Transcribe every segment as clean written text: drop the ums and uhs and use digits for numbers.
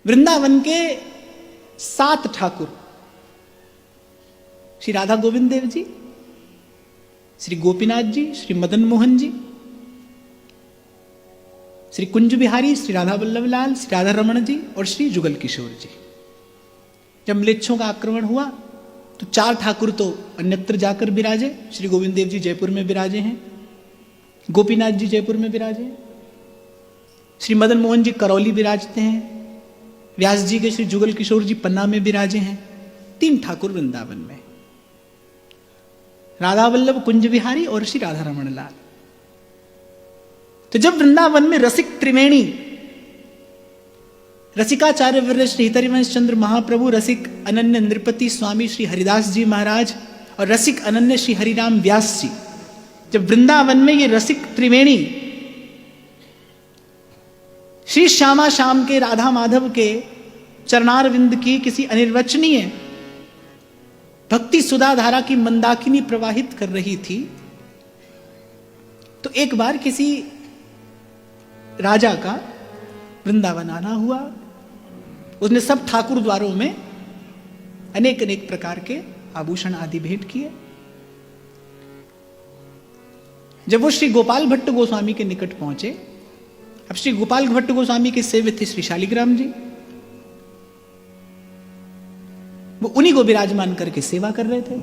वृंदावन के 7 ठाकुर, श्री राधा गोविंद देव जी, श्री गोपीनाथ जी, श्री मदन मोहन जी, श्री कुंज बिहारी, श्री राधा वल्लभ लाल, श्री राधा रमण जी और श्री जुगल किशोर जी। जब म्लेच्छों का आक्रमण हुआ तो 4 ठाकुर तो अन्यत्र जाकर विराजे। श्री गोविंद देव जी जयपुर में विराजे हैं, गोपीनाथ जी जयपुर में विराजे हैं, श्री मदन मोहन जी करौली विराजते हैं, व्यास जी के श्री जुगल किशोर जी पन्ना में विराजे हैं। 3 ठाकुर वृंदावन में, राधा वल्लभ, कुंज बिहारी और श्री राधा रमण लाल। तो जब वृंदावन में रसिक त्रिवेणी, रसिकाचार्य वर्य श्री हितरिवंश चंद्र महाप्रभु, रसिक अनन्य नृपति स्वामी श्री हरिदास जी महाराज और रसिक अनन्य श्री हरिराम व्यास जी, जब वृंदावन में ये रसिक त्रिवेणी श्री श्यामा श्याम के, राधा माधव के चरणारविंद की किसी अनिर्वचनीय भक्ति सुधा धारा की मंदाकिनी प्रवाहित कर रही थी, तो एक बार किसी राजा का वृंदावन आना हुआ। उसने सब ठाकुर द्वारों में अनेक अनेक प्रकार के आभूषण आदि भेंट किए। जब वो श्री गोपाल भट्ट गोस्वामी के निकट पहुंचे, अब श्री गोपाल भट्ट गोस्वामी के सेव्य थे श्री शालिग्राम जी, वो उन्हीं को विराजमान करके सेवा कर रहे थे।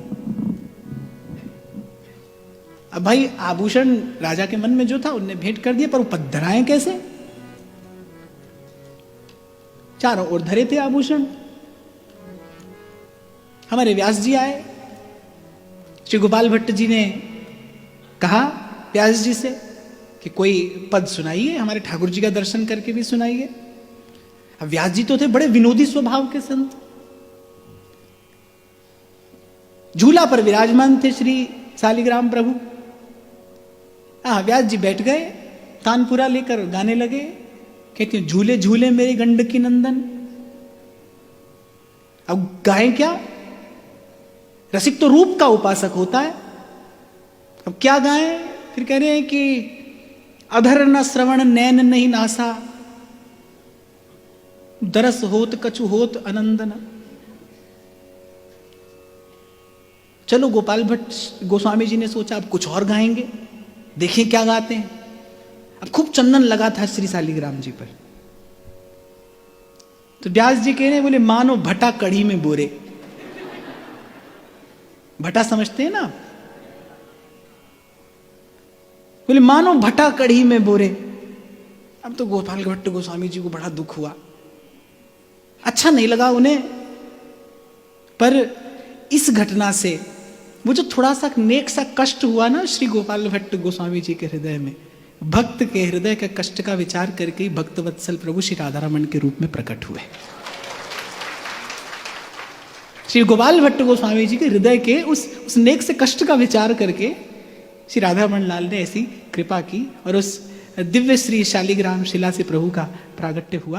अब भाई आभूषण राजा के मन में जो था उनने भेंट कर दिया, पर वो पद्धराएं कैसे? चारों ओर धरे थे आभूषण। हमारे व्यास जी आए, श्री गोपाल भट्ट जी ने कहा व्यास जी से कि कोई पद सुनाइए, हमारे ठाकुर जी का दर्शन करके भी सुनाइए। अब व्यास जी तो थे बड़े विनोदी स्वभाव के संत। झूला पर विराजमान थे श्री शालिग्राम प्रभु। व्यास जी बैठ गए, तानपुरा लेकर गाने लगे, कहते हैं झूले झूले मेरी गंडकी नंदन। अब गाएं क्या? रसिक तो रूप का उपासक होता है, अब क्या गाएं? फिर कह रहे हैं कि अधर न श्रवण नैन नहीं नासा, दरस होत कछु होत अनंदन। चलो गोपाल भट्ट गोस्वामी जी ने सोचा अब कुछ और गाएंगे, देखें क्या गाते हैं। अब खूब चंदन लगा था श्री शालिग्राम जी पर। तो व्यास जी कह रहे, बोले मानो भटा कढ़ी में बोरे। भटा समझते हैं ना? बोले मानो भटा कढ़ी में बोरे। अब तो गोपाल भट्ट गोस्वामी जी को बड़ा दुख हुआ, अच्छा नहीं लगा उन्हें। पर इस घटना से वो जो थोड़ा सा नेक सा कष्ट हुआ ना श्री गोपाल भट्ट गोस्वामी जी के हृदय में, भक्त के हृदय के कष्ट का विचार करके ही भक्त वत्सल प्रभु श्री राधा रमण के रूप में प्रकट हुए। श्री गोपाल भट्ट गोस्वामी जी के हृदय के उस नेक से कष्ट का विचार करके श्री राधा रमण लाल ने ऐसी कृपा की और उस दिव्य श्री शालिग्राम शिला से प्रभु का प्रागट्य हुआ।